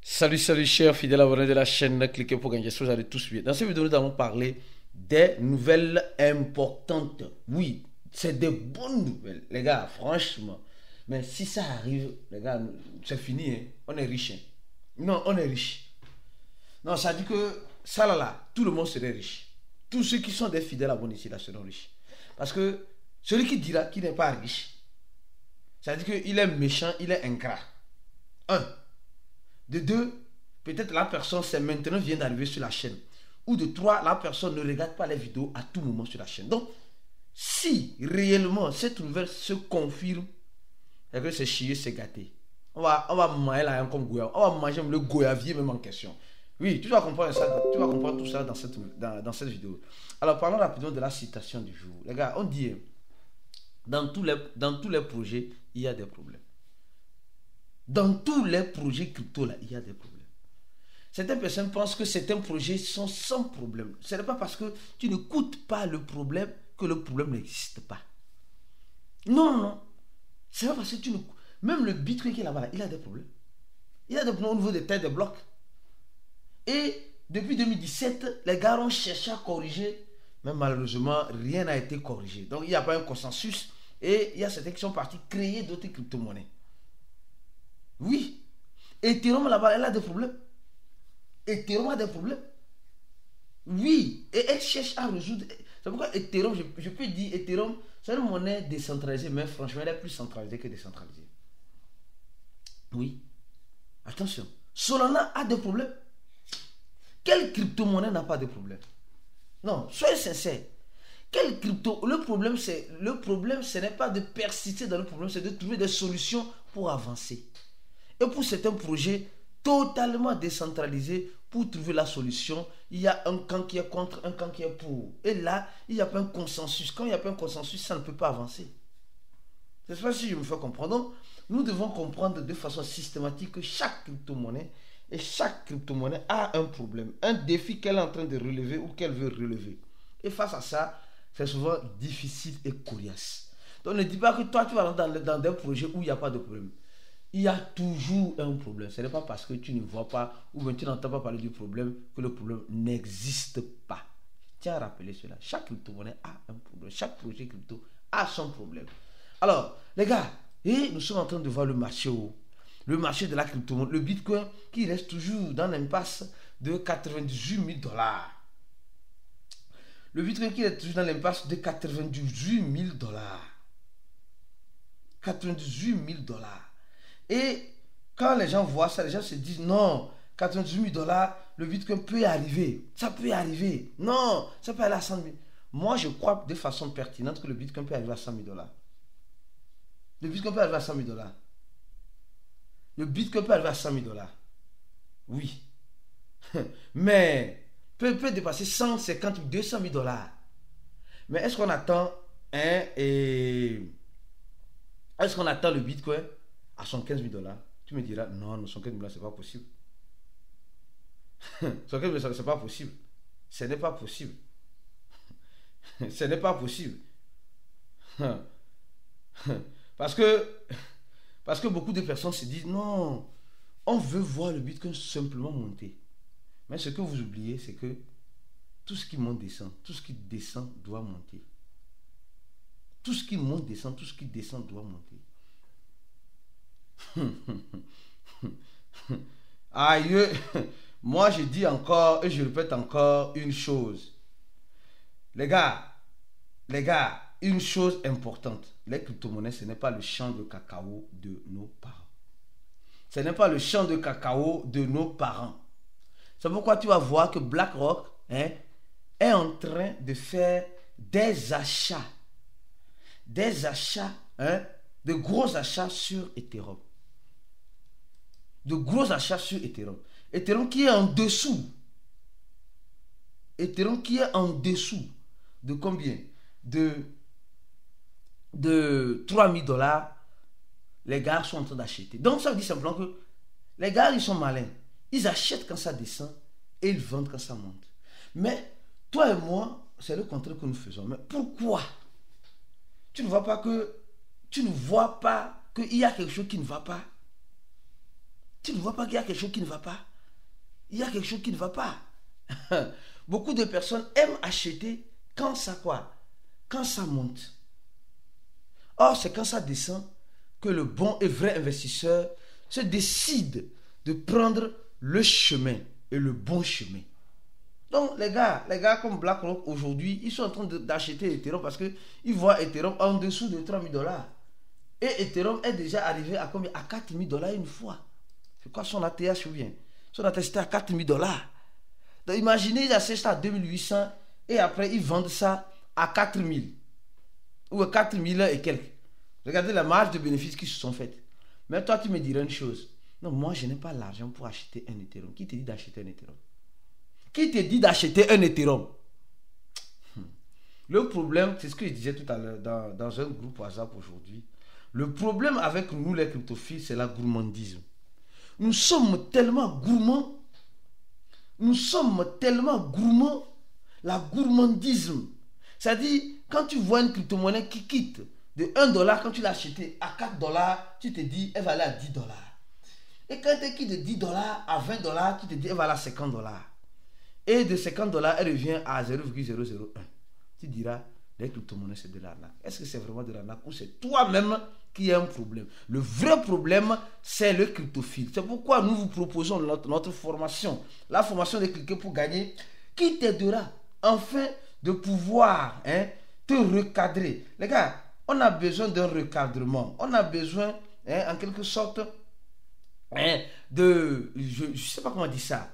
Salut, salut, chers fidèles abonnés de la chaîne. Cliquez pour gagner. J'espère que vous allez tous bien. Dans cette vidéo, nous allons parler des nouvelles importantes. Oui, c'est des bonnes nouvelles, les gars, franchement. Mais si ça arrive, les gars, c'est fini. Hein. On est riche. Hein. Non, on est riche. Non, ça dit que ça là, tout le monde serait riche. Tous ceux qui sont des fidèles abonnés ici là seront riches. Parce que celui qui dira qu'il n'est pas riche, ça dit qu'il est méchant, il est ingrat. Un. De deux, peut-être la personne, c'est maintenant vient d'arriver sur la chaîne. Ou de trois, la personne ne regarde pas les vidéos à tout moment sur la chaîne. Donc, si réellement cette nouvelle se confirme, c'est que c'est chier, c'est gâté. On va manger là comme goya. On va manger le goyavier même en question. Oui, tu vas comprendre ça, tu vas comprendre tout ça dans cette vidéo. Alors, parlons rapidement de la citation du jour. Les gars, on dit, dans tous les projets, il y a des problèmes. Dans tous les projets crypto, là, il y a des problèmes. Certaines personnes pensent que certains projets sont sans problème. Ce n'est pas parce que tu n'écoutes pas le problème que le problème n'existe pas. Non, non. C'est pas parce que tu ne... Même le Bitcoin qui est là-bas, il a des problèmes. Il a des problèmes au niveau des tailles des blocs. Et depuis 2017, les gars ont cherché à corriger, mais malheureusement, rien n'a été corrigé. Donc, il n'y a pas un consensus. Et il y a certains qui sont partis créer d'autres crypto-monnaies. Oui. Ethereum là-bas, elle a des problèmes. Ethereum a des problèmes. Oui. Et elle cherche à résoudre. C'est pourquoi Ethereum, je peux dire, Ethereum, c'est une monnaie décentralisée, mais franchement, elle est plus centralisée que décentralisée. Oui. Attention. Solana a des problèmes. Quelle crypto-monnaie n'a pas de problème? Non, soyez sincères. Quel crypto? Le problème, ce n'est pas de persister dans le problème, c'est de trouver des solutions pour avancer. Et pour certains projets totalement décentralisés, pour trouver la solution, il y a un camp qui est contre, un camp qui est pour. Et là, il n'y a pas un consensus. Quand il n'y a pas un consensus, ça ne peut pas avancer. Je ne sais pas si je me fais comprendre. Donc, nous devons comprendre de façon systématique que chaque crypto-monnaie et chaque crypto-monnaie a un problème, un défi qu'elle est en train de relever ou qu'elle veut relever. Et face à ça, c'est souvent difficile et coriace. Donc, ne dis pas que toi, tu vas rentrer dans des projets où il n'y a pas de problème. Il y a toujours un problème. Ce n'est pas parce que tu ne vois pas ou bien tu n'entends pas parler du problème que le problème n'existe pas. Tiens à rappeler cela. Chaque crypto-monnaie a un problème. Chaque projet crypto a son problème. Alors, les gars, et nous sommes en train de voir le marché le marché de la crypto-monnaie, le Bitcoin qui reste toujours dans l'impasse de 98 000 $. Le Bitcoin qui est toujours dans l'impasse de 98 000 $. 98 000 $. Et quand les gens voient ça, les gens se disent non, 98 000 $, le Bitcoin peut y arriver. Ça peut y arriver. Non, ça peut aller à 100 000. Moi, je crois de façon pertinente que le Bitcoin peut arriver à 100 000 $. Le Bitcoin peut arriver à 100 000 $. Le Bitcoin peut arriver à 100 000 $. Oui. Mais peut dépasser 150 000, 200 000 $. Mais est-ce qu'on attend est-ce qu'on attend le Bitcoin à 115 000 $? Tu me diras, non, 115 000 $, c'est pas possible. 115 000 $, c'est pas possible. Ce n'est pas possible. Ce n'est pas possible. Parce que beaucoup de personnes se disent, non, on veut voir le Bitcoin simplement monter. Mais ce que vous oubliez, c'est que tout ce qui monte descend. Tout ce qui descend doit monter. Tout ce qui monte descend. Tout ce qui descend doit monter. Aïe, moi je dis encore et je répète encore une chose. Les gars, une chose importante. Les crypto-monnaies, ce n'est pas le champ de cacao de nos parents. Ce n'est pas le champ de cacao de nos parents. C'est pourquoi tu vas voir que BlackRock est en train de faire des achats. De gros achats sur Ethereum. De gros achats sur Ethereum. Ethereum qui est en dessous. Ethereum qui est en dessous. De combien? De 3 000 $. Les gars sont en train d'acheter. Donc ça veut dire simplement que les gars, ils sont malins. Ils achètent quand ça descend et ils vendent quand ça monte. Mais toi et moi, c'est le contraire que nous faisons. Mais pourquoi? Tu ne vois pas qu'il y a quelque chose qui ne va pas? Tu ne vois pas qu'il y a quelque chose qui ne va pas? Il y a quelque chose qui ne va pas. Beaucoup de personnes aiment acheter quand ça quoi? Quand ça monte. Or, c'est quand ça descend que le bon et vrai investisseur se décide de prendre le chemin et le bon chemin. Donc, les gars comme BlackRock aujourd'hui, ils sont en train d'acheter Ethereum parce qu'ils voient Ethereum en dessous de 3 000 $. Et Ethereum est déjà arrivé à combien? À 4 000 $ une fois. C'est quoi son ATH ou bien? Son ATH c'était à 4 000 $. Donc, imaginez, ils achètent ça à 2800 et après ils vendent ça à 4 000 ou à 4 000 et quelques. Regardez la marge de bénéfices qui se sont faites. Mais toi, tu me dirais une chose. Non, moi, je n'ai pas l'argent pour acheter un Ethereum. Qui te dit d'acheter un Ethereum? Qui te dit d'acheter un Ethereum? Le problème, c'est ce que je disais tout à l'heure dans un groupe WhatsApp aujourd'hui. Le problème avec nous, les cryptophiles, c'est la gourmandisme. Nous sommes tellement gourmands. La gourmandisme. C'est-à-dire, quand tu vois une crypto-monnaie qui quitte de 1 $, quand tu l'as acheté à 4 $, tu te dis, elle va aller à 10 $. Et quand elle quitte de 10 $ à 20 $, tu te dis, elle va aller à 50 $. Et de 50 $, elle revient à 0,001. Tu diras, les crypto-monnaies, c'est de l'arnaque. Est-ce que c'est vraiment de l'arnaque ou c'est toi-même qui a un problème? Le vrai problème, c'est le cryptophile. C'est pourquoi nous vous proposons notre formation, la formation de Cliquer pour gagner, qui t'aidera enfin de pouvoir te recadrer. Les gars, on a besoin d'un recadrement. On a besoin, en quelque sorte, je ne sais pas comment dire ça.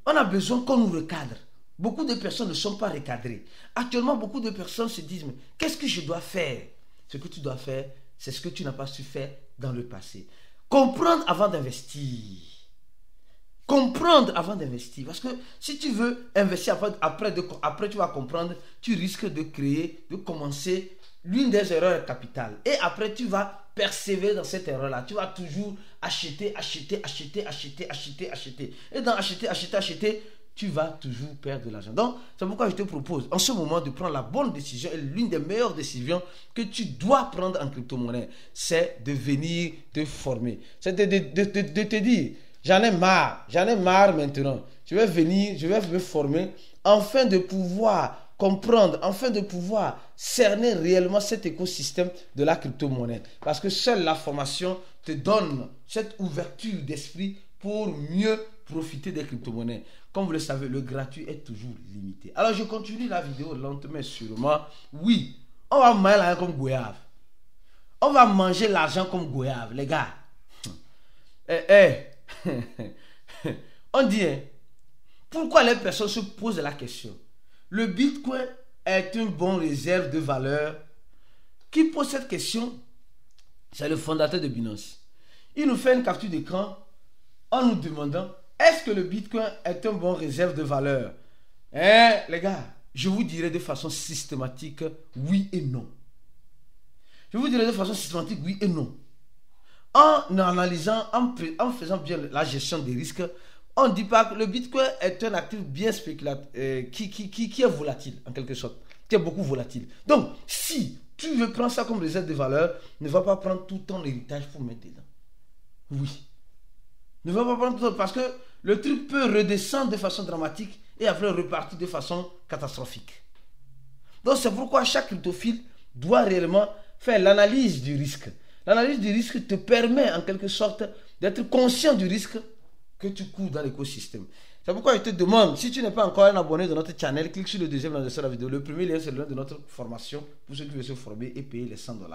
On a besoin qu'on nous recadre. Beaucoup de personnes ne sont pas recadrées. Actuellement, beaucoup de personnes se disent, mais qu'est-ce que je dois faire? Ce que tu dois faire, c'est ce que tu n'as pas su faire dans le passé. Comprendre avant d'investir. Comprendre avant d'investir. Parce que si tu veux investir après tu vas comprendre, tu risques de commencer l'une des erreurs capitales. Et après, tu vas persévérer dans cette erreur-là. Tu vas toujours acheter. Et dans acheter, tu vas toujours perdre de l'argent. Donc, c'est pourquoi je te propose en ce moment de prendre la bonne décision. Et l'une des meilleures décisions que tu dois prendre en crypto-monnaie, c'est de venir te former. C'est de te dire, j'en ai marre maintenant. Je vais me former afin de pouvoir comprendre, afin de pouvoir cerner réellement cet écosystème de la crypto-monnaie. Parce que seule la formation te donne cette ouverture d'esprit pour mieux profiter des crypto-monnaies. Comme vous le savez, le gratuit est toujours limité. Alors, je continue la vidéo lentement et sûrement. Oui, on va manger l'argent comme goyave. On va manger l'argent comme goyave, les gars. On dit, pourquoi les personnes se posent la question? Le Bitcoin est une bonne réserve de valeur. Qui pose cette question? C'est le fondateur de Binance. Il nous fait une capture d'écran en nous demandant, est-ce que le Bitcoin est une bonne réserve de valeur? Les gars, je vous dirai de façon systématique oui et non. Je vous dirai de façon systématique oui et non. En analysant, en faisant bien la gestion des risques, on ne dit pas que le Bitcoin est un actif bien spéculatif, qui est volatile, en quelque sorte, qui est beaucoup volatile. Donc, si tu veux prendre ça comme réserve de valeur, ne va pas prendre tout ton héritage pour mettre dedans. Oui. Ne va pas prendre tout ton, parce que le truc peut redescendre de façon dramatique et après repartir de façon catastrophique. Donc, c'est pourquoi chaque cryptophile doit réellement faire l'analyse du risque. L'analyse du risque te permet en quelque sorte d'être conscient du risque que tu cours dans l'écosystème. C'est pourquoi je te demande, si tu n'es pas encore un abonné de notre channel, clique sur le deuxième lien de la vidéo. Le premier lien, c'est le lien de notre formation pour ceux qui veulent se former et payer les 100 $.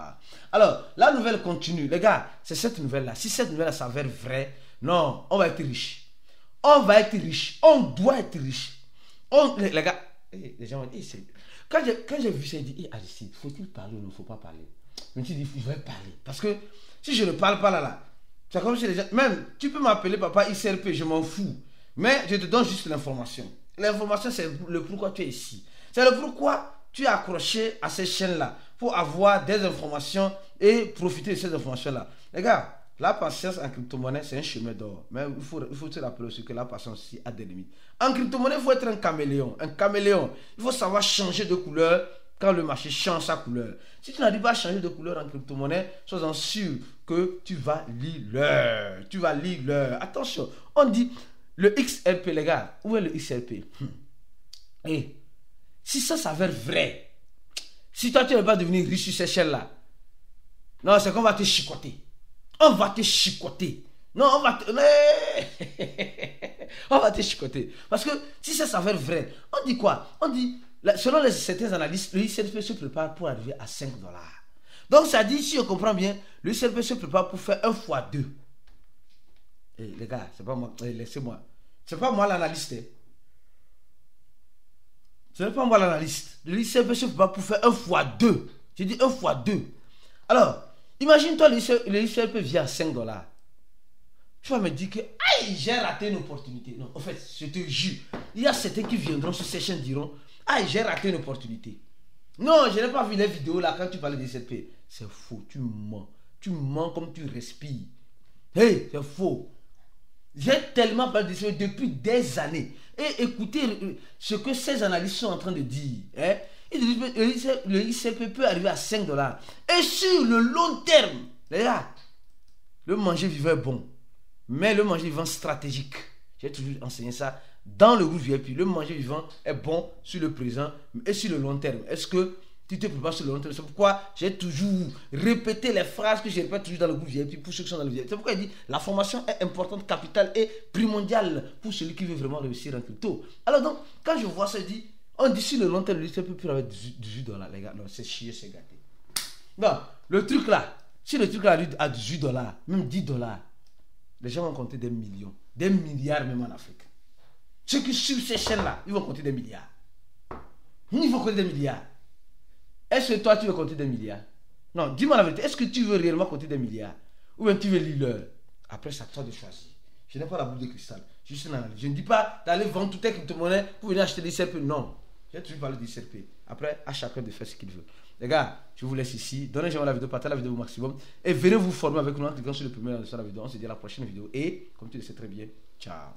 Alors, la nouvelle continue. Les gars, c'est cette nouvelle-là. Si cette nouvelle-là s'avère vraie, non, on va être riche. On va être riche. On doit être riche. Les gars, les gens vont dire, quand j'ai vu ça, j'ai dit, Aristide, faut-il parler ou ne faut pas parler? Je me suis dit, je vais parler. Parce que si je ne parle pas là, c'est comme si les gens, même, tu peux m'appeler papa ICRP, je m'en fous. Mais je te donne juste l'information. L'information, c'est le pourquoi tu es ici. C'est le pourquoi tu es accroché à ces chaînes-là. Pour avoir des informations et profiter de ces informations-là. Les gars, la patience en crypto-monnaie, c'est un chemin d'or. Mais il faut se rappeler aussi que la patience aussi a des limites. En crypto-monnaie, il faut être un caméléon. Un caméléon. Il faut savoir changer de couleur quand le marché change sa couleur. Si tu n'arrives pas à changer de couleur en crypto-monnaie, sois-en sûr que tu vas lire l'heure. Tu vas lire l'heure. Attention, on dit le XRP, les gars. Où est le XRP? Et si ça s'avère vrai, si toi tu ne veux pas devenir riche sur ces chaînes-là, non, c'est qu'on va te chicoter. On va te chicoter. Non, on va te... on va te chicoter. Parce que si ça s'avère vrai, on dit quoi? On dit, selon certains analystes, le XRP se prépare pour arriver à 5 $. Donc ça dit, si on comprend bien, le XRP se prépare pour faire 1 fois 2. Et les gars, c'est pas moi, laissez-moi. C'est pas moi l'analyste. Ce n'est pas moi l'analyste. Le XRP se prépare pour faire 1 fois 2. J'ai dit 1 fois 2. Alors, imagine-toi, le XRP vient à 5 $. Tu vas me dire que aïe, j'ai raté une opportunité. Non, en fait, je te jure, il y a certains qui viendront sur ces chaînes diront aïe, j'ai raté une opportunité. Non, je n'ai pas vu les vidéos là quand tu parlais de XRP. C'est faux, tu mens. Tu mens comme tu respires. Hey, c'est faux. J'ai tellement parlé de ça depuis des années. Et écoutez ce que ces analystes sont en train de dire. Hein? Le XRP peut arriver à 5 $. Et sur le long terme, les gars, le manger vivant est bon. Mais le manger vivant stratégique, j'ai toujours enseigné ça dans le groupe VIP. Le manger vivant est bon sur le présent et sur le long terme. Est-ce que tu te prépares sur le long terme? C'est pourquoi j'ai toujours répété les phrases que je répète toujours dans le groupe VIP pour ceux qui sont dans le VIP. C'est pourquoi il dit la formation est importante, capitale et primordiale pour celui qui veut vraiment réussir en crypto. Alors donc, quand je vois ça, on dit sur le long terme, le XRP peut avoir 18 $, les gars. Non, c'est chier, c'est gâté. Non, le truc là, si le truc là arrive à 18 $, même 10 $, les gens vont compter des millions, des milliards même en Afrique. Ceux qui suivent ces chaînes-là, ils vont compter des milliards. Ils vont compter des milliards. Est-ce que toi, tu veux compter des milliards? Non, dis-moi la vérité. Est-ce que tu veux réellement compter des milliards? Ou bien tu veux lire l'heure? Après, c'est à toi de choisir. Je n'ai pas la boule de cristal. Je suis une analyse. Je ne dis pas d'aller vendre toutes tes crypto-monnaies pour venir acheter des XRP. Non. J'ai toujours parlé des XRP. Après, à chacun de faire ce qu'il veut. Les gars, je vous laisse ici. Donnez j'aime la vidéo, partagez la vidéo au maximum. Et venez vous former avec nous en cliquant sur le premier lien de la vidéo. On se dit à la prochaine vidéo. Et, comme tu le sais très bien, ciao.